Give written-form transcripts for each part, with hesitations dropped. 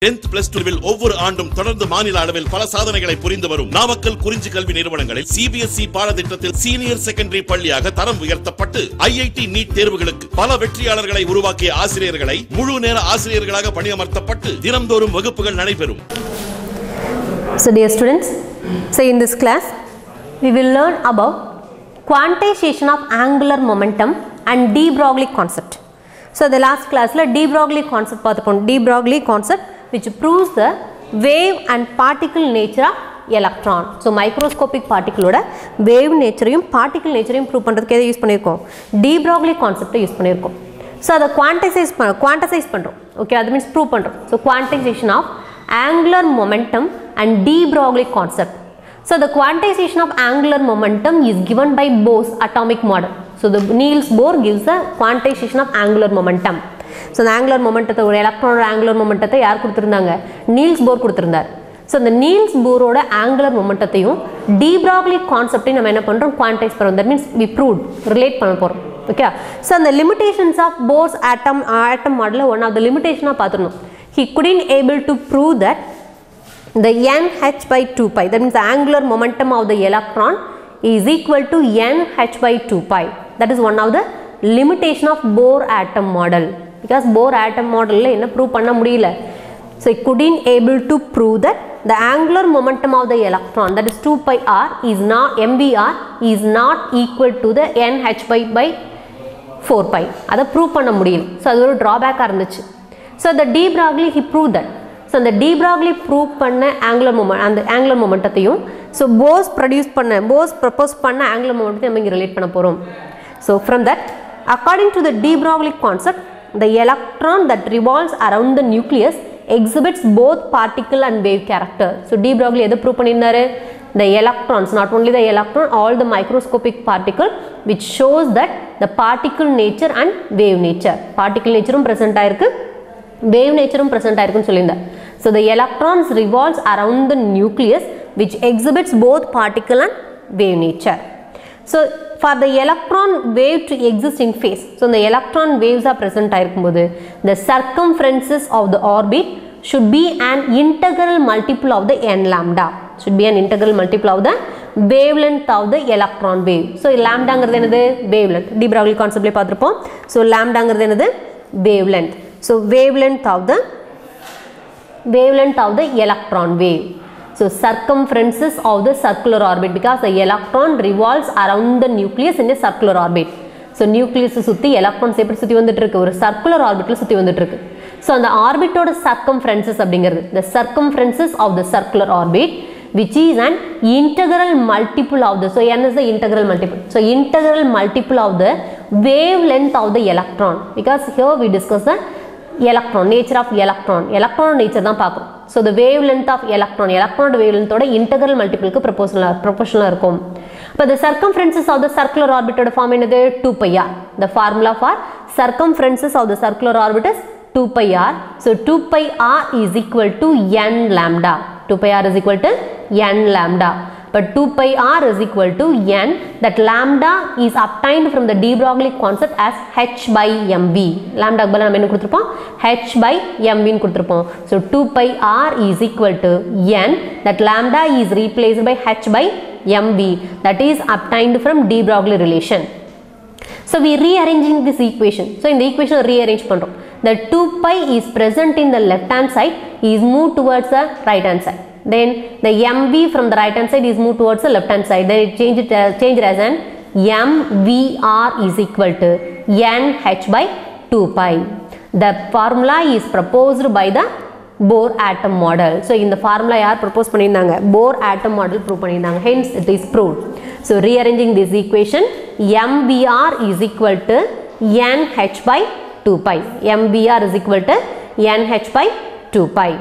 10th plus 2 ஒவ்வொரு ஆண்டும் தொடர்ந்து மாநில அளவில் பல சாதனைகளை புரிந்து வரும் நாமக்கல் குறிஞ்சி கல்வி நிறுவனங்களில் CBSE பாடத்திட்டத்தில் சீனியர் செகண்டரி பள்ளியாக தரம் உயர்த்தப்பட்டு IIT நீட் தேர்வுகளுக்கு பல வெற்றியாளர்களை உருவாக்கிய ஆசிரியர்களை முழு நேர ஆசிரியர்களாக பணியமர்த்தப்பட்டு தினம்தோறும் வகுப்புகள் நடைபெறும். So dear students, so in this class we will learn about quantization of angular momentum and de Broglie concept. So the last class la de Broglie concept paathukom. De Broglie concept which proves the wave and particle nature of electron. So microscopic particle oda wave nature yum particle nature yum prove பண்றதுக்கு எதை use பண்ணிருக்கோம்? de Broglie concept use பண்ணிருக்கோம். So அத quantize பண்றோம். Okay, that means prove பண்றோம். So quantization of angular momentum and de Broglie concept. So the quantization of angular momentum is given by Bohr's atomic model. So the Niels Bohr gives the quantization of angular momentum. So the angular momentum or electron angular momentum யார் கொடுத்திருந்தாங்க? Niels Bohr கொடுத்திருந்தார். So the Niels Bohr ஓட angular momentum de Broglie concept நம்ம என்ன பண்றோம்? Quantize பண்றோம். That means we proved, relate பண்ண போறோம். Okay. So the limitations of Bohr's atom model one of the limitation பார்த்துறோம். He couldn't able to prove that the nh by 2 pi, that means the angular momentum of the electron is equal to nh by 2 pi. That is one of the limitation of Bohr atom model. Because Bohr atom model la enna prove panna mudiyala. So it couldn't able to prove that the angular momentum of the electron, that is 2 pi r, is not mvr is not equal to the nh by 4 pi. Adha prove panna mudiyala. So adu oru drawback ah irundhuchu. So the de Broglie he proved that. So the de Broglie prove பண்ண angular moment and the angular momentum so Bohr's propose பண்ண angular momentum நம்ம இங்க relate பண்ண போறோம். So from that, according to the de Broglie concept, the electron that revolves around the nucleus exhibits both particle and wave character. So de Broglie எதை prove பண்ணிருந்தாரு? The electrons, not only the electron, all the microscopic particle which shows that the particle nature and wave nature. Particle nature present ஆயிருக்கு, wave nature present ஆயிருக்குன்னு சொல்லியிருந்தார். So the electrons revolves around the nucleus which exhibits both particle and wave nature. So for the electron wave to exist in phase, so the electron waves are present ஆயிருக்கும்போது the circumferences of the orbit should be an integral multiple of the n lambda. Should be an integral multiple of the wavelength of the electron wave. So lambda ங்கிறது என்னது? Wavelength. de Broglie concept ல பார்த்திருப்போம். So lambda ங்கிறது என்னது? Wavelength. So wavelength of the electron wave. So circumferences of the circular orbit, because the electron revolves around the nucleus in a circular orbit. So nucleus சுத்தி electrons எப்படி சுத்தி வந்துட்டு இருக்கு? ஒரு circular orbitல சுத்தி வந்துட்டு இருக்கு. So அந்த orbit ஓட circumferences அப்படிங்கிறது the circumferences of the circular orbit which is an integral multiple of the, so n is the integral multiple, so integral multiple of the wavelength of the electron, because here we discuss the electron, nature of electron nature தான் பார்க்கிறோம். So the wavelength of electron wavelength ஓட integral multiple க்கு proportional இருக்கும். But the circumferences of the circular orbit ஓட form என்னது? 2 pi r. The formula for circumferences of the circular orbit is 2 pi r. So 2 pi r is equal to n lambda. 2 pi r is equal to n lambda. But 2 pi r is equal to n, that lambda is obtained from the de Broglie concept as h by mv. Lambda க்கு பதிலா நம்ம என்ன கொடுத்திருப்போம்? h by mv ன்னு கொடுத்திருப்போம். So 2 pi r is equal to n, that lambda is replaced by h by mv, that is obtained from de Broglie relation. So we rearranging this equation. So in the equation rearrange பண்றோம். The 2 pi is present in the left hand side is moved towards the right hand side. Then the mv from the right hand side is moved towards the left hand side. Then it changed as an mvr is equal to nh by 2 pi. The formula is proposed by the Bohr atom model. So in the formula யார் propose பண்ணியிருந்தாங்க? Bohr atom model prove பண்ணியிருந்தாங்க. Hence it is proved. So rearranging this equation, mvr is equal to nh by 2 pi. mvr is equal to nh by 2 pi.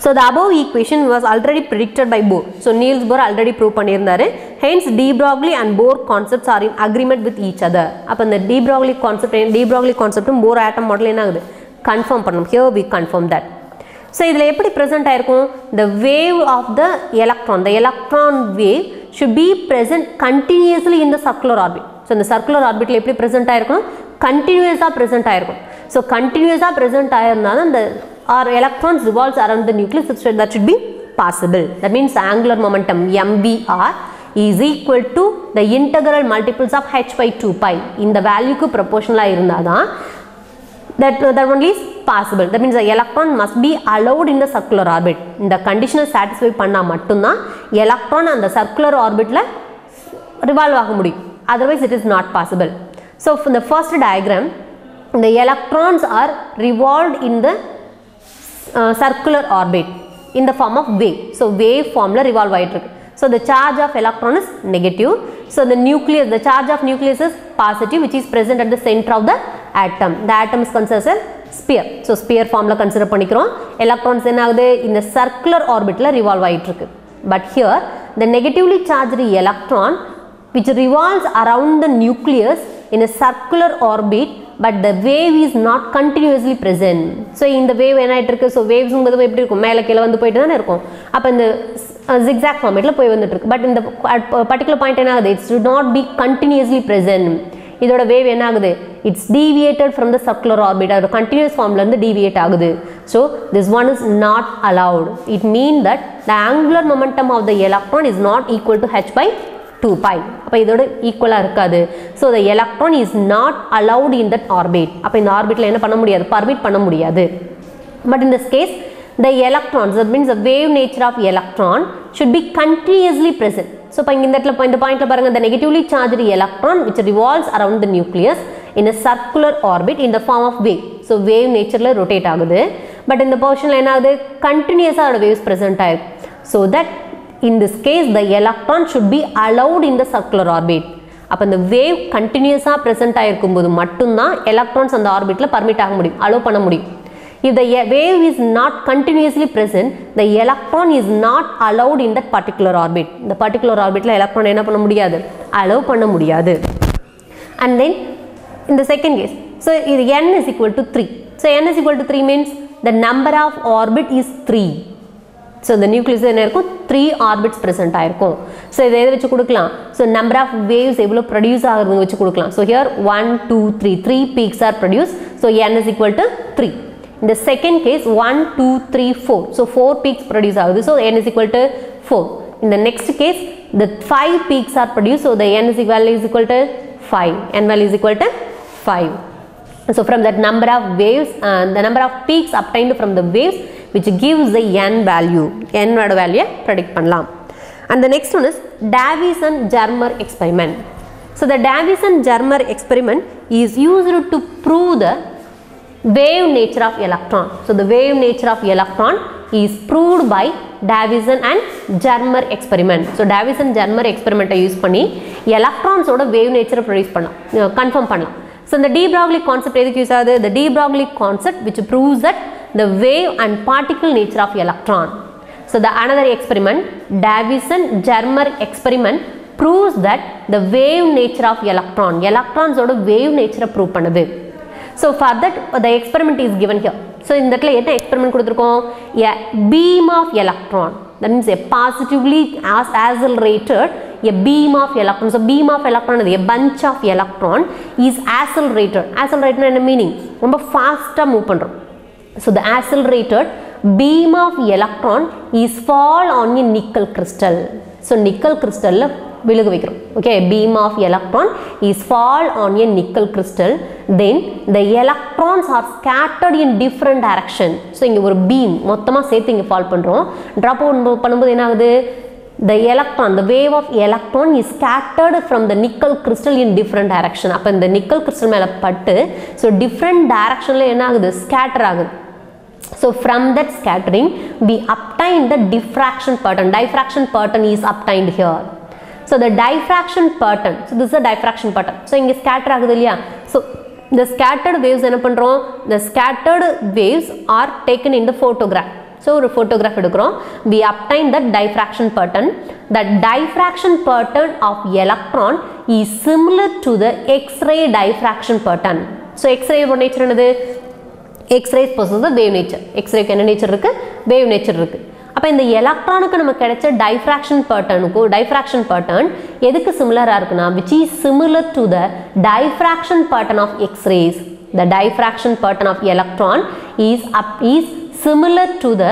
So the above equation was already predicted by Bohr. So Niels Bohr already prove பண்ணியிருந்தாரு. Hence de Broglie and Bohr concepts are in agreement with each other. அப்ப இந்த de Broglie concept Bohr atom model என்ன ஆகுது? Confirm பண்ணணும். Here we confirm that. So இதுல எப்படி present ஆயிருக்கும்? The wave of the electron wave should be present continuously in the circular orbit. So இந்த circular orbitல எப்படி present ஆயிருக்கும்? Continuous present ஆயிருக்கும். So continuous present ஆயிருந்தாதான் the or electrons revolves around the nucleus, that should be possible. That means angular momentum mvr is equal to the integral multiples of h by 2 pi. In the value ku proportional irundha that only is possible. That means the electron must be allowed in the circular orbit. The condition is satisfied panna mattumna electron and the circular orbit la revolve ஆக முடியும். Otherwise it is not possible. So from the first diagram, the electrons are revolved in the circular orbit in the form of wave. So wave form la revolve ஆயிட்டிருக்கு. So the charge of electron is negative. So the nucleus, the charge of nucleus is positive, which is present at the center of the atom. The atom is considered as sphere. So sphere form la consider பண்ணிக்கிறோம். Electrons என்ன ஆகுது in the circular orbit la revolve ஆயிட்டிருக்கு. But here the negatively charged electron which revolves around the nucleus in a circular orbit, but the wave is not continuously present. So in the wave என்ன ஆயிட்டிருக்கு, so waves ங்கிறது எப்படி இருக்கும், மேலே கீழே வந்து போயிட்டு தானே இருக்கும். அப்போ இந்த zigzag formatல போய் வந்துட்டு இருக்கு. But இந்த particular point என்ன ஆகுது, it should not be continuously present. இதோட wave என்ன ஆகுது, it's deviated from the circular orbit, அது continuous formல இருந்து deviate ஆகுது. So this one is not allowed. It means that the angular momentum of the electron is not equal to h by 2 pi. அப்போ இதோட ஈக்குவலாக இருக்காது. So the electron is not allowed in that orbit. அப்போ இந்த ஆர்பிட்டில் என்ன பண்ண முடியாது, permit பண்ண முடியாது. But in this case, the electrons, that means the wave nature of electron should be continuously present. So இப்போ இந்த இடத்துல இந்த பாயிண்ட்ல பாருங்க, the negatively charged electron which revolves around the nucleus in a circular orbit in the form of wave. So wave natureல rotate ஆகுது. But இந்த portionல என்ன ஆகுது, continuous ஆக waves present ஆயிருக்கு. So that in this case the electron should be allowed in the circular orbit. அப்ப இந்த wave continuous-ஆ present ஆயிருக்கும்போது மட்டும்தான் electrons அந்த orbitல permit ஆக முடியும், allow பண்ண முடியும். If the wave is not continuously present, the electron is not allowed in that particular orbit. இந்த particular orbitல electron என்ன பண்ண முடியாது, allow பண்ண முடியாது. And then in the second case, so n is equal to 3. So n is equal to 3 means the number of orbit is 3. So the nucleus என்ன இருக்கும், 3 orbits present ஆயிருக்கும். So இதை எதை வச்சு கொடுக்கலாம், so number of waves எவ்வளோ produce ஆகுதுன்னு வச்சு கொடுக்கலாம். So here 1, 2, 3 peaks are produced. So n is equal to 3. In the second case 1, 2, 3, 4. So 4 peaks produce ஆகுது. So n is equal to 4. In the next case the 5 peaks are produced. So the n is equal to 5. N value is equal to 5. So from that number of waves, the number of peaks obtained from the waves which gives the n value, n value predict பண்ணலாம். And the next one is Davison-Germer experiment. So the Davison-Germer experiment is used to prove the wave nature of electron. So the wave nature of electron is proved by Davison and Germer experiment. So Davison-Germer experiment use பண்ணி electrons ஓட wave nature produce பண்ணலாம், confirm பண்ணலாம். So the de Broglie concept எதுக்கு use ஆகுது, the de Broglie concept which proves that the wave and particle nature of electron. So the another experiment, Davison-Germer experiment, proves that the wave nature of electron, electrons oda wave nature prove பண்ணுது. So for that the experiment is given here. So in that என்ன experiment கொடுத்திருக்கோம், a beam of electron, that means a positively accelerated a beam of electron. So beam of electron is a bunch of electron is accelerated. Accelerated என்ன meaning, ரொம்ப fast move பண்றோம். So the accelerated beam of electron is fall on a nickel crystal. So nickel crystal la விழுக வைக்கிறோம். Okay, beam of electron is fall on a nickel crystal. Then the electrons are scattered in different direction. So இங்க ஒரு beam மொத்தமா சேர்த்து இங்க fall பண்றோம். drop out பண்ணும்போது என்ன ஆகுது, the electron, the wave of electron is scattered from the nickel crystal in different direction. அப்ப இந்த nickel crystal மேல பட்டு so different directionல என்ன ஆகுது, scatter ஆகுது. So from that scattering we obtain the diffraction pattern. Diffraction pattern is obtained here. So the diffraction pattern, so this is a diffraction pattern. So inge scatter ஆகுது இல்லையா, so the scattered waves என்ன பண்றோம், the scattered waves are taken in the photograph. So ஒரு photograph எடுக்கிறோம், we obtain the diffraction pattern. The diffraction pattern of electron is similar to the X-ray diffraction pattern. So X-ray nature என்னது, X-ray possesses the wave nature. X-ray என்ன nature இருக்கு, wave nature இருக்கு. அப்ப இந்த எலக்ட்ரானுக்கு நமக்கு கிடைச்ச diffraction pattern எதுக்கு சிமிலரா இருக்குனா, which is similar to the diffraction pattern of X-rays. The diffraction pattern of electron is similar to the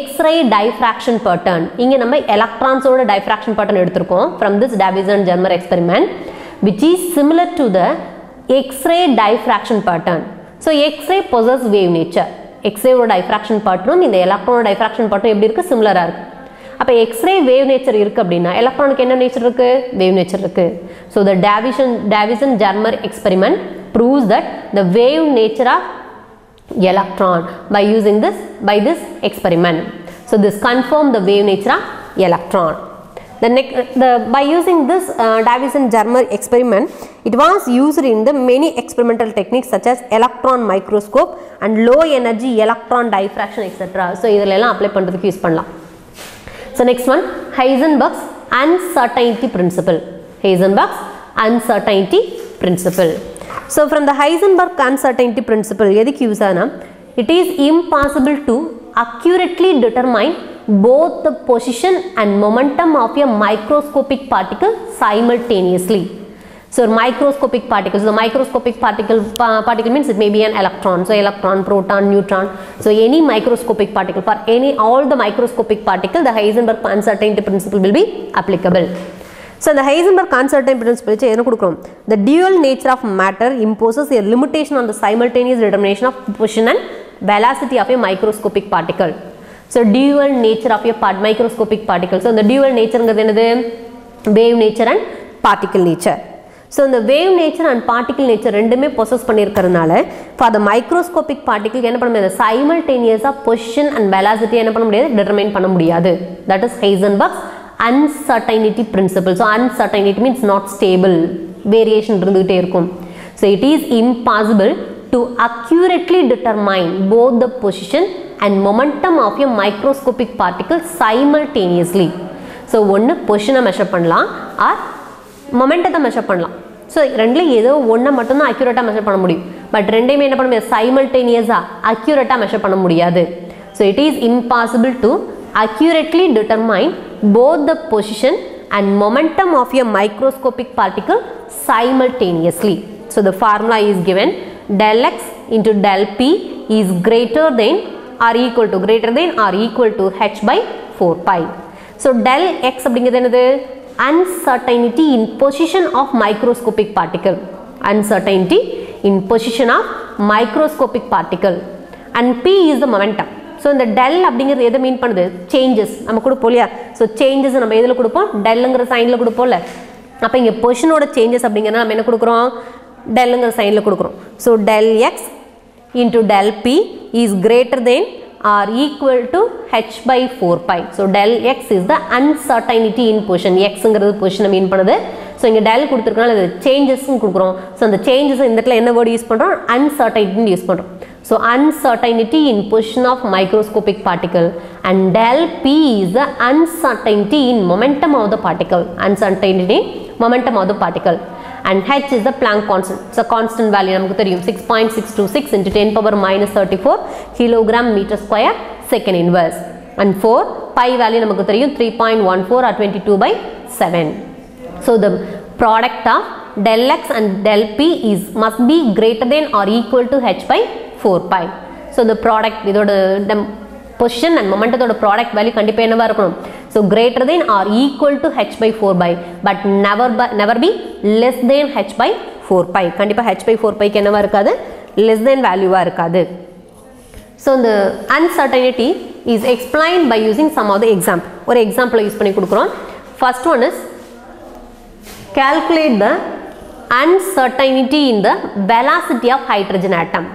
X-ray diffraction pattern. இங்க நம்ம electrons ஓட diffraction pattern எடுத்திருக்கோம் from this Davison-Germer experiment, which is similar to the X-ray diffraction pattern. So X-ray possess wave nature. X-ray ஓட diffraction pattern இந்த electron diffraction pattern எப்படி இருக்கு? Similar-ஆ இருக்கு. அப்ப X-ray wave nature இருக்கு அப்படின்னா electronக்கு என்ன nature இருக்கு? Wave nature இருக்கு. So the Davison-Germer experiment proves that the wave nature of electron by this experiment. So this confirmed the wave nature of electron. By using this Davison-Germer experiment, it was used in the many experimental techniques such as electron microscope and low energy electron diffraction, etc. So இதெல்லாம் எல்லாம் apply பண்றதுக்கு use பண்ணலாம். So next one, Heisenberg's uncertainty principle. Heisenberg's uncertainty principle. So from the Heisenberg uncertainty principle, எதுக்கு use ஆனா, it is impossible to accurately determine both the position and momentum of a microscopic particle simultaneously. So microscopic particles, the microscopic particle means it may be an electron. So electron, proton, neutron. So any microscopic particle, for all the microscopic particle, the Heisenberg uncertainty principle will be applicable. So the Heisenberg uncertainty principle, the dual nature of matter imposes a limitation on the simultaneous determination of position and velocity of a microscopic particle. So dual nature of a microscopic particle. So the dual nature is wave nature and particle nature. So the wave nature and particle nature ரெண்டுமே possess பண்ணியிருக்கிறதுனால for the microscopic particle என்ன பண்ண முடியாது, simultaneous position and velocity என்ன பண்ண முடியாது, determine பண்ண முடியாது. That is Heisenberg's uncertainty principle. So uncertainty means not stable, variation இருந்துகிட்டே இருக்கும். So it is impossible to accurately determine both the position and momentum of a microscopic particle simultaneously. So ஒன்னு பொசிஷனை measure பண்ணலாம் or மொமெண்டத்தை measure பண்ணலாம். So ரெண்டில் ஏதோ ஒன்றை மட்டும்தான் அக்யூரேட்டாக மெஷர் பண்ண முடியும். பட் ரெண்டையுமே என்ன பண்ண முடியாது, சைமல்டேனியஸாக அக்யூரேட்டாக மெஷர் பண்ண முடியாது. So it is impossible to accurately determine both the position and momentum of a microscopic particle simultaneously. So the formula is given, del x into del p is greater than or equal to h by 4 pi. So del x அப்படிங்கிறது என்னது, uncertainty in position of microscopic particle, uncertainty in position of microscopic particle, and p is the momentum. So இந்த del அப்படிங்கிறது எதை மீன் பண்ணுது, changes நம்ம கொடுப்போம் இல்லையா. So changes நம்ம எதில் கொடுப்போம், டெல்லுங்கிற சைனில் கொடுப்போம்ல. அப்போ இங்கே பொசிஷனோட சேஞ்சஸ் அப்படிங்கிறத நம்ம என்ன கொடுக்குறோம், டெல்லுங்கிற சைனில் கொடுக்குறோம். So del x into del p is greater than or equal to h by 4 pi. So del x is the uncertainty in position. xங்கிறது பொசிஷனை மீன் பண்ணுது. ஸோ இங்கே del கொடுத்துருக்கனால அது சேஞ்சஸ்ன்னு கொடுக்குறோம். ஸோ அந்த சேஞ்சஸ் இந்த இடத்துல என்ன வேர்டு யூஸ் பண்ணுறோம், uncertainty யூஸ் பண்ணுறோம். So uncertainty in position of microscopic particle, and del p is the uncertainty in momentum of the particle, uncertainty in momentum of the particle, and h is the Planck constant. It's a constant value, நமக்கு தெரியும் 6.626 into 10 power minus 34 kilogram meter square second inverse, and 4 pi value நமக்கு தெரியும் 3.14 or 22 by 7. So the product of del x and del p is must be greater than or equal to h by 4 pi. So the product இதோட position and momentum ஓட product value கண்டிப்பா என்னவா இருக்கணும், so greater than or equal to h by 4 pi, but never be less than h by 4 pi. கண்டிப்பா h by 4 pi க்கு என்னவா இருக்காது, less than value வா இருக்காது. So the uncertainty is explained by using some of the example. ஒரு example use பண்ணி கொடுக்குறோம். First one is calculate the uncertainty in the velocity of hydrogen atom.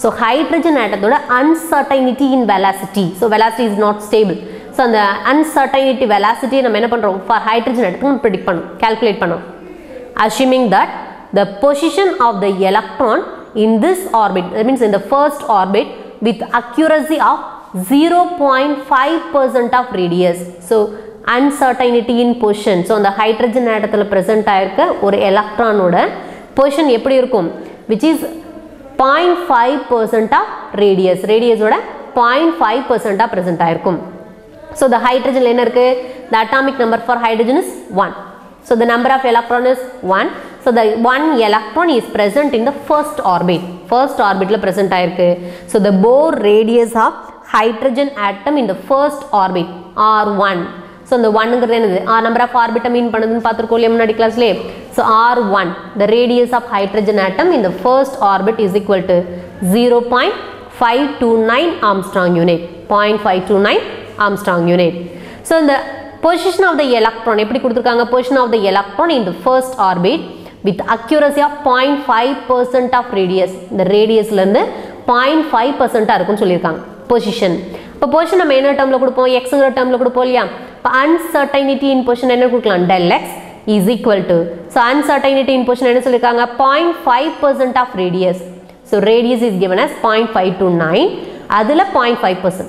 So hydrogen atom uncertainty in velocity. So velocity is not stable. So the uncertainty velocity நம்ம என்ன பண்றோம், for hydrogen atom predict பண்ணோம், calculate பண்ணோம். Assuming that the position of the electron in this orbit, that means in the first orbit, with accuracy of 0.5% of radius. So uncertainty in position. So the hydrogen atomல present ஆயிருக்க ஒரு electron-ஓட position எப்படி இருக்கும், which is 0.5% of radius. Radius ஓட 0.5% present ஆயிருக்கும். So the hydrogen என்ன இருக்கு, the atomic number for hydrogen is 1. So the number of electron is 1. So the one electron is present in the first orbit. First orbitல present ஆயிருக்கு. So the Bohr radius of hydrogen atom in the first orbit R1. So the 1 number of orbit mean class. So R1, the radius of hydrogen atom in the first orbit is equal to 0.529 Armstrong unit. 0.529 Armstrong unit. So the position of the electron, position of the electron in the first orbit with accuracy of 0.5% of radius. The radius is 0.5% position. இப்போ position நம்ம என்ன termல கொடுப்போம், x ங்கற termல கொடுப்போம் இல்லையா. இப்போ uncertainty in position என்ன கொடுக்கலாம், del x is equal to, so uncertainty in position என்ன சொல்லிருக்காங்க, 0.5% of radius. So radius is given as 0.529, அதுல 0.5%.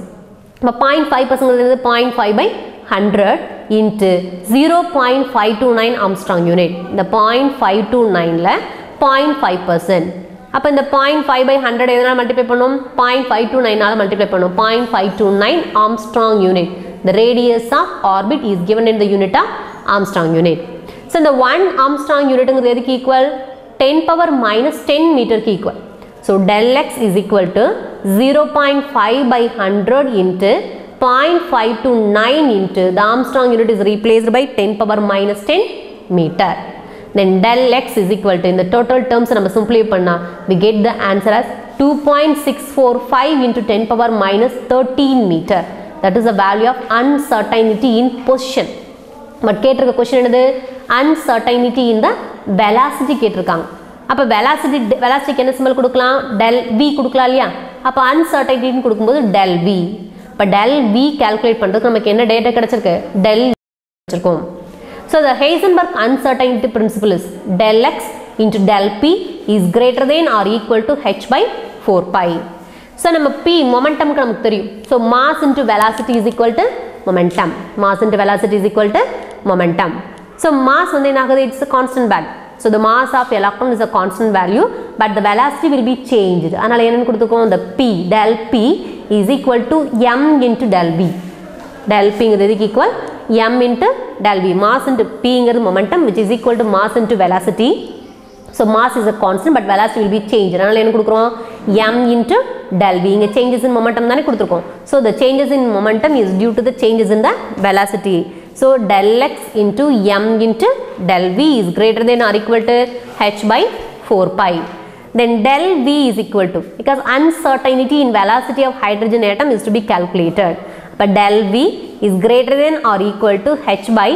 இப்போ 0.5% ங்கிறது 0.5 by 100 into 0.529 Armstrong unit. இந்த 0.529ல 0.5%. அப்ப இந்த 0.5 by 100 எதனால மல்டிப்ளை பண்ணும், 0.529 ஆல மல்டிப்ளை பண்ணும். 0.529 Armstrong unit. The radius of orbit is given in the unit of Armstrong unit. So the 1 Armstrong unit ங்கிறது எதுக்கு ஈக்குவல், 10 power minus 10 மீட்டருக்கு equal. So del x is equal to 0.5 by 100 into 0.529 into the Armstrong unit is replaced by 10 power minus 10 meter. Then del x is equal to, in the total terms நம்ம simplify பண்ணா we get the answer as 2.645 into 10 power minus 13 meter. That is the value of uncertainty in position. But கேட்டிருக்க question என்னது, uncertainty in the velocity கேட்டிருக்காங்க. அப்ப velocity என்ன symbol கொடுக்கலாம், del v கொடுக்கலாம் இல்லையா. அப்ப uncertainty ன்னு கொடுக்கும்போது del v. அப்ப del v calculate பண்றதுக்கு நமக்கு என்ன டேட்டா கிடைச்சிருக்கு, del கிடைச்சிருக்கும். So the Heisenberg uncertainty principle is del x into del p is greater than or equal to h by 4 pi. So நம்ம p momentum க்கு நமக்கு தெரியும். So mass into velocity is equal to momentum. Mass into velocity is equal to momentum. So mass வந்து என்ன ஆகுது, it's a constant value. So the mass of electron is a constant value, but the velocity will be changed. அதனால என்னன்னு கொடுத்துக்கோம், the p del p is equal to m into del v. Del p ங்கிறது equal m into del v. Mass into p ங்கிறது momentum which is equal to mass into velocity. So mass is a constant but velocity will be changed. அதனால என்ன கொடுக்கிறோம், m into del v. இங்க changes in momentum தானே கொடுத்திருக்கோம். So the changes in momentum is due to the changes in the velocity. So del x into m into del v is greater than or equal to h by 4 pi. Then del v is equal to, because uncertainty in velocity of hydrogen atom is to be calculated. But del v is greater than or equal to h by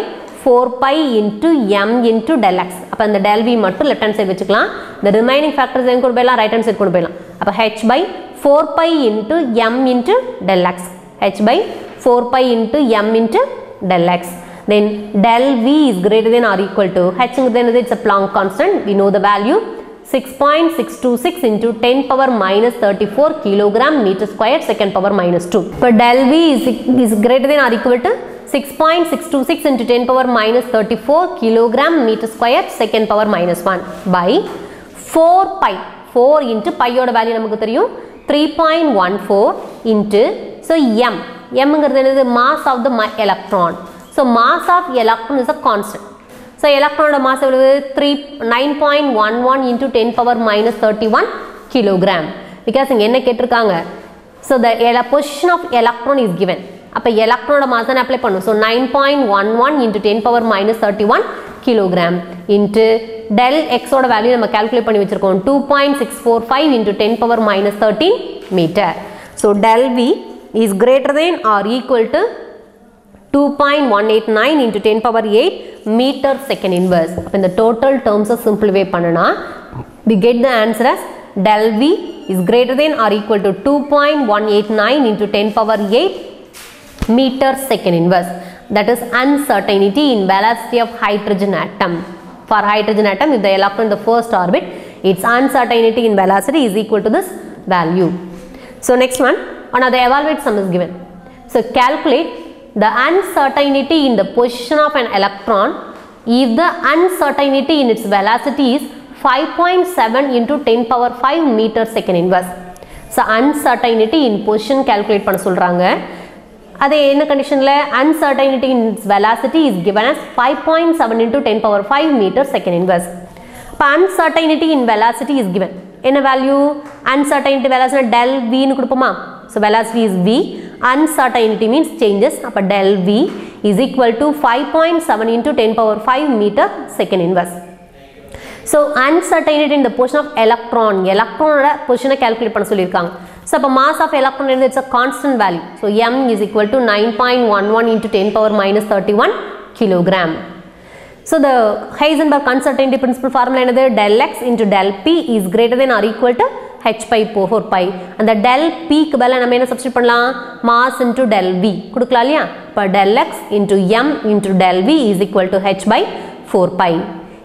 4 pi into m into del x. அப்ப அந்த del v மட்டும் left hand side வெச்சுக்கலாம். The remaining factors எங்க கொண்டு போய்லாம், right hand side கொண்டு போய்லாம். அப்ப h by 4 pi into m into del x. h by 4 pi into m into del x. Then del v is greater than or equal to, h ங்கிறது it's a Planck constant. We know the value 6.626 into 10 power minus 34 kilogram meter square second power minus 2. But del v is greater than or equal to 6.626 into 10 power minus 34 kilogram meter square second power minus 1 by 4 pi. 4 into pi oda value நமக்கு தெரியும் 3.14 into, so m ங்கிறது என்னது, mass of the electron. So mass of electron is a constant. So electron mass is 9.11 into 10 power minus 31 kilogram. Because இங்க என்ன கேட்டிருக்காங்க, so the position of electron is given. அப்ப electron mass தான் apply பண்ணும். So 9.11 into 10 power minus 31 kilogram into del x ஓட value நம்ம calculate பண்ணி வச்சிருக்கோம் 2.645 into 10 power minus 13 meter. So del v is greater than or equal to 2.189 into 10 power 8 meter second inverse. In the total terms of simplify பண்ணனா we get the answer as del v is greater than or equal to 2.189 into 10 power 8 meter second inverse. That is uncertainty in velocity of hydrogen atom. For hydrogen atom, if the electron in the first orbit, its uncertainty in velocity is equal to this value. So next one of the evaluate sum is given. So calculate the uncertainty in the position of an electron if the uncertainty in its velocity is 5.7 into 10 power 5 meter second inverse. So uncertainty in position calculate பண்ண சொல்றாங்க. அதே என்ன கண்டிஷன்ல, uncertainty in its velocity is given as 5.7 into 10 power 5 meter second inverse. அப்ப uncertainty in velocity is given. என்ன value, uncertainty velocity del v னு கொடுப்போமா. So velocity is v. uncertainty means changes. அப்ப del V is equal to 5.7 into 10 power 5 meter second inverse. So uncertainty in the position of electron position calculate பண்ண சொல்லிருக்காங்க. So அப்ப mass of electron is it's a constant value. So m is equal to 9.11 into 10 power minus 31 kilogram. So the Heisenberg uncertainty principle formula என்னது del x into del p is greater than or equal to h by 4 pi. அந்த del p க்கு பதிலா நம்ம என்ன substitute பண்ணலாம்? mass into del v கொடுக்கலாம் இல்லையா? அப்ப del x into m into del v is equal to h by 4 pi.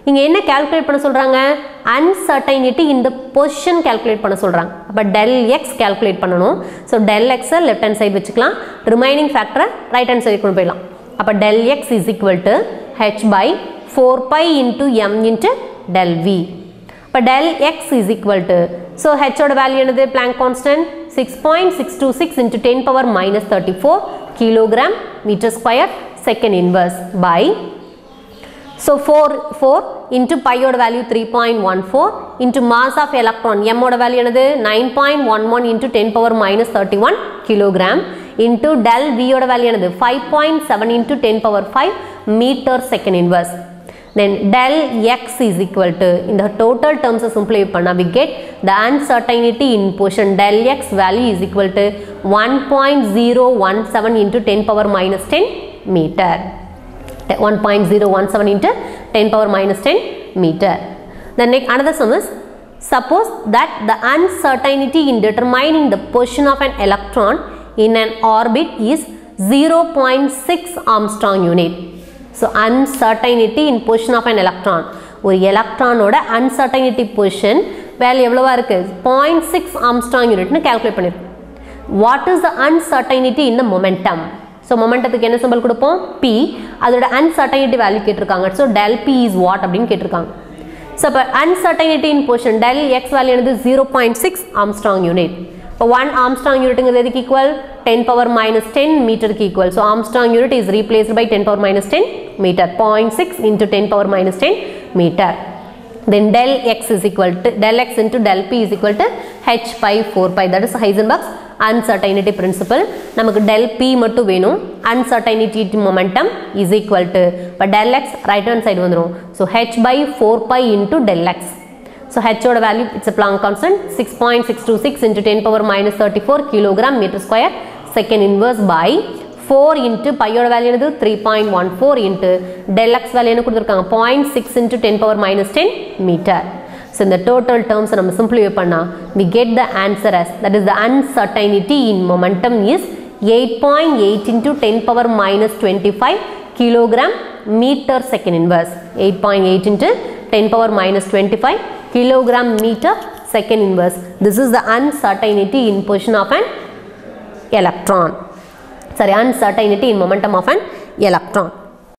இங்க என்ன கால்குலேட் பண்ண சொல்றாங்க? uncertainty in the position calculate பண்ண சொல்றாங்க. அப்ப del x calculate பண்ணனும். So del x left hand side வெச்சுக்கலாம். remaining factor right hand side கொண்டு போய்டலாம். அப்ப del x is equal to h by 4 pi into m into del v. அப்ப del x is equal to, so h ஓட value என்னது? Planck constant 6.626 into 10 power minus 34 kilogram meter square second inverse by, so 4 into pi ஓட value 3.14 into mass of electron m ஓட value என்னது? 9.11 into 10 power minus 31 kilogram into del v ஓட value என்னது? 5.7 into 10 power 5 meter second inverse. Then del x is equal to, in the total terms simplify panna we get the uncertainty in position del x value is equal to 1.017 into 10 power minus 10 meter. 1.017 into 10 power minus 10 meter. The next another sum is, suppose that the uncertainty in determining the position of an electron in an orbit is 0.6 Armstrong unit. So uncertainty in position of an electron, ஒரு எலக்ட்ரானோட uncertainty position value எவ்வளவா இருக்கு? 0.6 Armstrong unit னு calculate பண்ணிருக்கோம். What is the uncertainty in the momentum? So momentumக்கு என்ன symbol கொடுப்போம்? P. அதோட uncertainty value கேட்டிருக்காங்க. So del P is what அப்படினு கேட்டிருக்காங்க. So அப்ப uncertainty in position del x value என்னது? 0.6 Armstrong unit. இப்போ 1 Armstrong unitங்கிறது எதுக்கு equal? 10 power minus 10 meterக்கு equal. So Armstrong unit is replaced by 10 power minus 10 meter. 0.6 into 10 power minus 10 meter. Then del x is equal to, del x into del p is equal to h by 4 pi. That is Heisenberg's uncertainty principle. நமக்கு del p மட்டும் வேணும். Uncertainty momentum is equal to, but del x right hand side வந்துரும். So h by 4 pi into del x. So h oda value, it's a Planck constant, 6.626 into 10 power minus 34 kilogram meter square second inverse by 4 into pi oda value என்னது? 3.14 into del x value என்ன கொடுத்திருக்காங்க? 0.6 into 10 power minus 10 meter. So in the total terms நம்ம simplify பண்ணா we get the answer as, that is the uncertainty in momentum is 8.8 into 10 power minus 25 kilogram meter second inverse. 8.8 into 10 power minus 25 kilogram meter second inverse. This is the uncertainty in position of an electron. Sorry, uncertainty in momentum of an electron.